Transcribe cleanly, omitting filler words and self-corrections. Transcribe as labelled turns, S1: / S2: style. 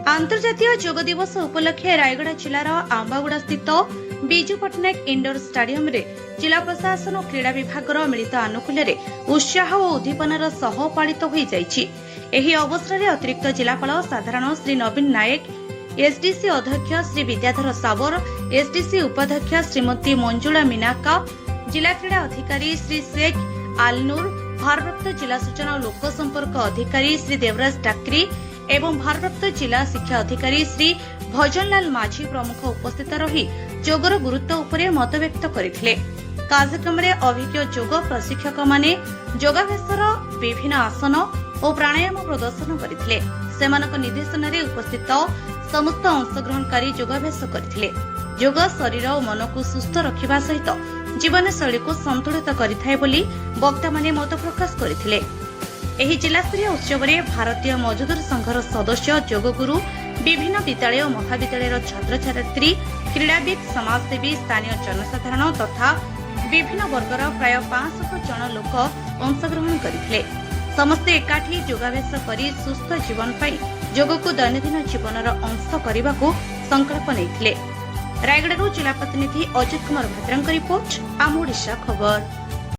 S1: अंतर्जातीय योग दिवस उपलक्षे रायगड़ा जिलार आंबागुड़ा स्थित विजु पट्टनायक इंडोर स्टाडियम रे जिला प्रशासन और क्रीड़ा विभाग मिलित आनुकूल्य उत्साह और उद्दीपनार सह पालित हो जाइछि। एही अवसर में अतिरिक्त जिलापाल साधारण श्री नवीन नायक, एसडीसी अध्यक्ष श्री विद्याधर सावर, एसडीसी उपाध्यक्ष श्रीमती मंजुला मीनाका, जिला क्रीड़ा अधिकारी श्री शेख आलनूर, भारप्राप्त जिला सूचना और लोक संपर्क अधिकारी श्री देवराज टाकरी एवं भारप्राप्त जिला शिक्षा अधिकारी श्री भजनलाल माझी प्रमुख उपस्थित रही योगर गुरुत्व उपरे मत व्यक्त करथिले। कार्यक्रम में अभिज्ञ योग प्रशिक्षक माने योगाभ्यासर विभिन्न आसन और प्राणायाम प्रदर्शन करथिले। सेमानक निर्देशन में उपस्थित समस्त अंशग्रहणकारी योगाभ्यास करथिले। योग शरीर और मन को सुस्थ रखिबा सहित जीवनशैली को संतुलित करिथाय बोली वक्ता माने मत प्रकाश करथिले। एही जिलास्तरीय उत्सव में भारतीय मजदूर संघर सदस्य, योगगुरु, विभिन्न विद्यालय और महाविद्यालय छात्र छात्री, क्रीड़ाविद, समाजसेवी, स्थानीय जनसाधारण तथा विभिन्न वर्गर प्राय 500 जन लोक अंशग्रहण करथिले। समस्ते एकाठी योगाभ्यास करी सुस्थ जीवन पाई योग को दैनंदिन जीवनर अंश करने को संकल्प नेइथिले। रायगड़ारू जिला प्रतिनिधि अजित कुमार भद्रांक रिपोर्ट, आम ओडिशा खबर।